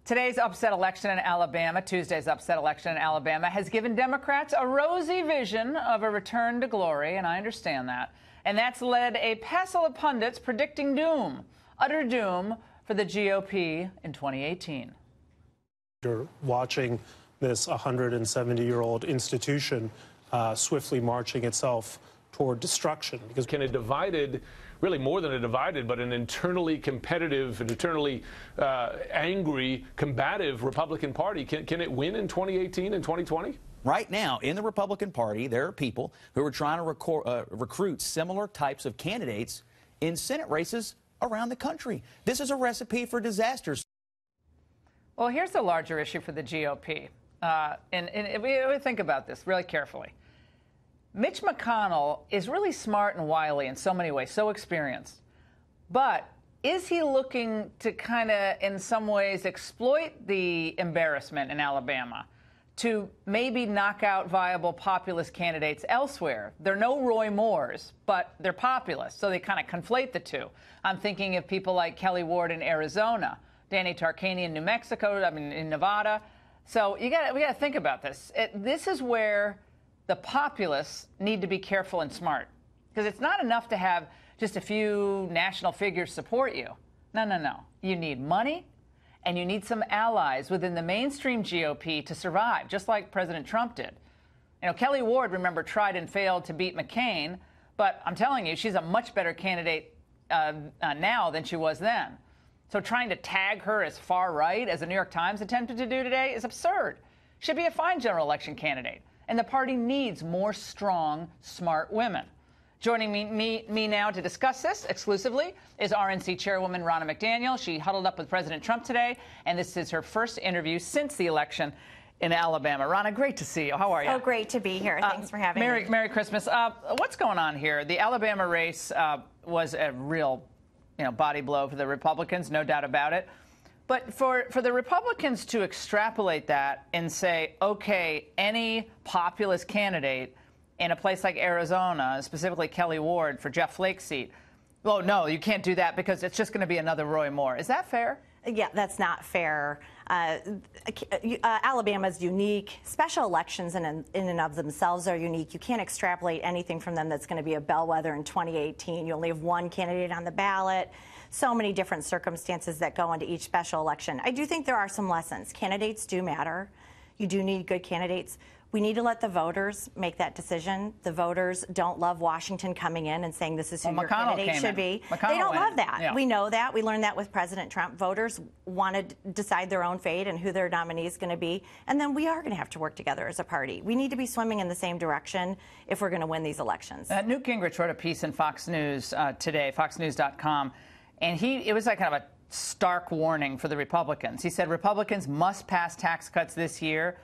Today's upset election in Alabama, Tuesday's upset election in Alabama, has given Democrats a rosy vision of a return to glory, and I understand that. And that's led a passel of pundits predicting doom, utter doom, for the GOP in 2018. You're watching this 170-year-old institution swiftly marching itself toward destruction. Because can a divided, really more than a divided, but an internally competitive and internally angry, combative Republican Party, can it win in 2018 and 2020? Right now, in the Republican Party, there are people who are trying to recruit similar types of candidates in Senate races around the country. This is a recipe for disasters. Well, here's the larger issue for the GOP. And we think about this really carefully. Mitch McConnell is really smart and wily in so many ways, so experienced. But is he looking to kind of, in some ways, exploit the embarrassment in Alabama to maybe knock out viable populist candidates elsewhere? They're no Roy Moores, but they're populist, so they kind of conflate the two. I'm thinking of people like Kelly Ward in Arizona, Danny Tarkanian in New Mexico, in Nevada. So we got to think about this. This is where the populists need to be careful and smart, because it's not enough to have just a few national figures support you. No. You need money, and you need some allies within the mainstream GOP to survive, just like President Trump did. You know, Kelly Ward, remember, tried and failed to beat McCain, but I'm telling you, she's a much better candidate now than she was then. So trying to tag her as far right, as the New York Times attempted to do today, is absurd. She'd be a fine general election candidate. And the party needs more strong, smart women. Joining me now to discuss this exclusively is RNC chairwoman Ronna McDaniel. She huddled up with President Trump today, and this is her first interview since the election in Alabama. Ronna, great to see you. How are you? Oh, great to be here. Thanks for having me. Merry Christmas. What's going on here? The Alabama race was a real, body blow for the Republicans, no doubt about it. But for the Republicans to extrapolate that and say, okay, any populist candidate in a place like Arizona, specifically Kelly Ward for Jeff Flake's seat, well, no, you can't do that because it's just going to be another Roy Moore. Is that fair? Yeah, that's not fair. Alabama's unique. Special elections in and of themselves are unique. You can't extrapolate anything from them that's going to be a bellwether in 2018. You only have one candidate on the ballot. So many different circumstances that go into each special election. I do think there are some lessons. Candidates do matter. You do need good candidates. We need to let the voters make that decision. The voters don't love Washington coming in and saying this is who your candidate should be. They don't love that. Yeah. We know that. We learned that with President Trump. Voters want to decide their own fate and who their nominee is going to be. And then we are going to have to work together as a party. We need to be swimming in the same direction if we're going to win these elections. Newt Gingrich wrote a piece in Fox News today, foxnews.com, and it was like kind of a stark warning for the Republicans. He said Republicans must pass tax cuts this year,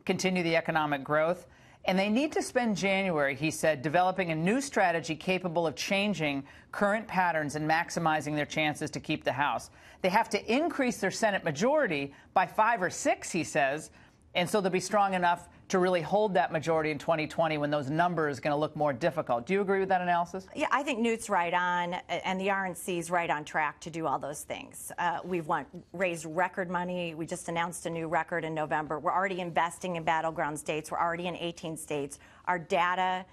continue the economic growth, and they need to spend January, he said, developing a new strategy capable of changing current patterns and maximizing their chances to keep the House. They have to increase their Senate majority by 5 or 6, he says, and so they'll be strong enough to really hold that majority in 2020 when those numbers are going to look more difficult. Do you agree with that analysis? Yeah, I think Newt's right on, and the RNC's right on track to do all those things. We've raised record money. We just announced a new record in November. We're already investing in battleground states. We're already in 18 states. Our data,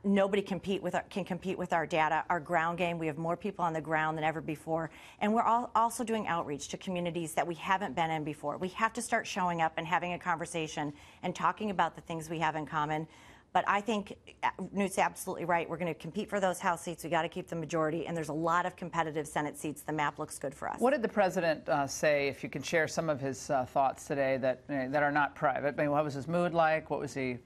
nobody can compete with our data. Our ground game, we have more people on the ground than ever before. And we're also doing outreach to communities that we haven't been in before. We have to start showing up and having a conversation and talking about the things we have in common. But I think Newt's absolutely right. We're going to compete for those House seats. We got to keep the majority. And there's a lot of competitive Senate seats. The map looks good for us. What did the president say, if you can share some of his thoughts today that are not private? I mean, what was his mood like? What was he...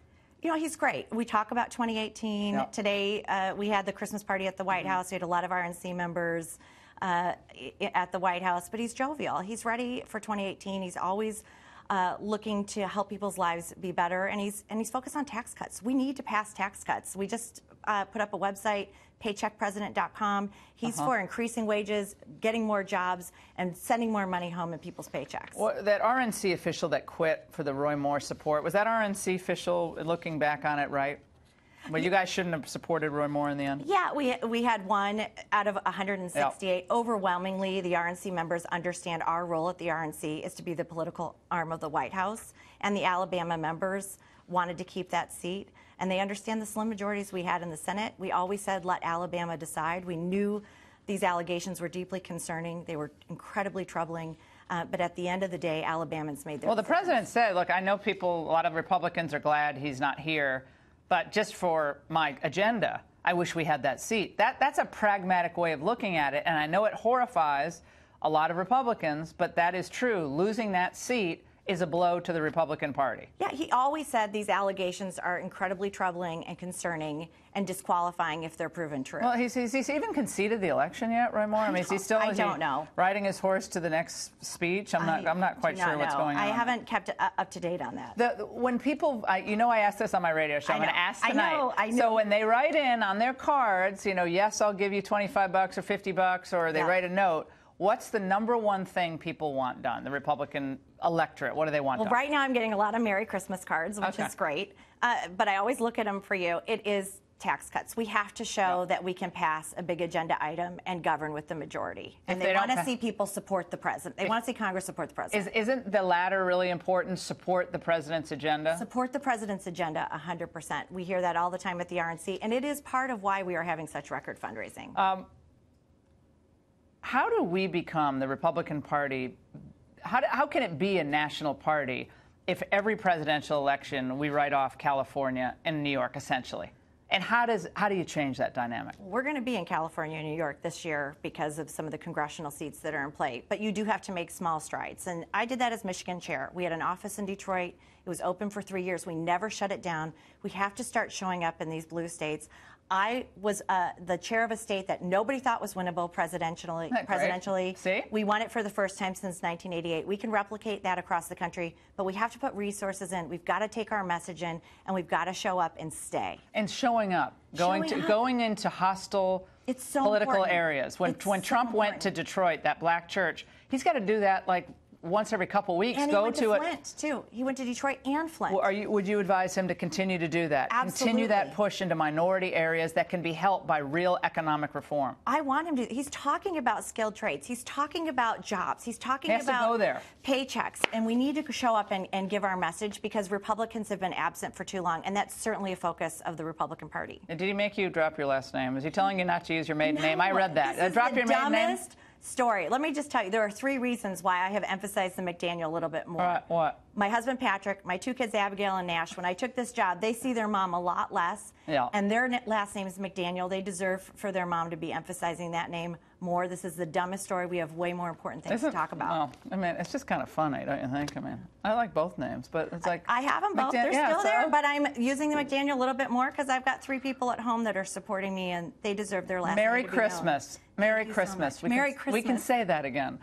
You know, he's great. We talk about 2018. Yep. Today, we had the Christmas party at the White House. We had a lot of RNC members at the White House. But he's jovial. He's ready for 2018. He's always looking to help people's lives be better. And he's focused on tax cuts. We need to pass tax cuts. We just put up a website, paycheckpresident.com. He's for increasing wages, getting more jobs, and sending more money home in people's paychecks. Well, that RNC official that quit for the Roy Moore support, was that RNC official, looking back on it, right? Well, you guys shouldn't have supported Roy Moore in the end. Yeah, we had one out of 168. Yep. Overwhelmingly, the RNC members understand our role at the RNC is to be the political arm of the White House, and the Alabama members wanted to keep that seat, and they understand the slim majorities we had in the Senate. We always said, let Alabama decide. We knew these allegations were deeply concerning. They were incredibly troubling. But at the end of the day, Alabamans made their Well, the decisions. president said, look, I know people, a lot of Republicans are glad he's not here, but just for my agenda, I wish we had that seat. That's a pragmatic way of looking at it, and I know it horrifies a lot of Republicans, but that is true. Losing that seat is a blow to the Republican Party. Yeah, he always said these allegations are incredibly troubling and concerning and disqualifying if they're proven true. Well, he's even conceded the election yet, Roy Moore? I mean, is he still I don't know. riding his horse to the next speech? I'm not quite sure what's going on. I haven't kept up to date on that. When people, I asked this on my radio show. I'm going to ask tonight. I know. So when they write in on their cards, yes, I'll give you $25 or $50, or they write a note. What's the number one thing people want done? The Republican electorate, what do they want done? Well, right now I'm getting a lot of Merry Christmas cards, which is great. But I always look at them for you. It is tax cuts. We have to show that we can pass a big agenda item and govern with the majority. And they want to see people support the president. They want to see Congress support the president. Isn't the latter really important? Support the president's agenda? Support the president's agenda 100%. We hear that all the time at the RNC, and it is part of why we are having such record fundraising. How do we become the Republican Party? How can it be a national party if every presidential election we write off California and New York, essentially? And how do you change that dynamic? We're going to be in California and New York this year because of some of the congressional seats that are in play. But you do have to make small strides. And I did that as Michigan chair. We had an office in Detroit. It was open for 3 years. We never shut it down. We have to start showing up in these blue states. I was the chair of a state that nobody thought was winnable presidentially. See? We won it for the first time since 1988. We can replicate that across the country, but we have to put resources in. We've got to take our message in, and we've got to show up and stay. And showing up, going into hostile political areas. When Trump went to Detroit, that black church, he's got to do that like once every couple weeks. And he went to Flint, too. He went to Detroit and Flint. Well, would you advise him to continue to do that? Absolutely. Continue that push into minority areas that can be helped by real economic reform. I want him to. He's talking about skilled trades. He's talking about jobs. He's talking about to go there. Paychecks. And we need to show up and give our message because Republicans have been absent for too long. And that's certainly a focus of the Republican Party. And did he make you drop your last name? Is he telling you not to use your maiden name? I read that. Drop your maiden name? Story. Let me just tell you, there are 3 reasons why I have emphasized the McDaniel a little bit more. All right, what? My husband, Patrick, my 2 kids, Abigail and Nash, when I took this job, they see their mom a lot less. Yeah. And their last name is McDaniel. They deserve for their mom to be emphasizing that name more. This is the dumbest story. We have way more important things to talk about. Well, I mean, it's just kind of funny, don't you think? I mean, I like both names, but it's like... I have them both. They're still there, but I'm using the McDaniel a little bit more because I've got 3 people at home that are supporting me, and they deserve their last name to be known. Merry Christmas. Merry Christmas. Merry Christmas. We can say that again.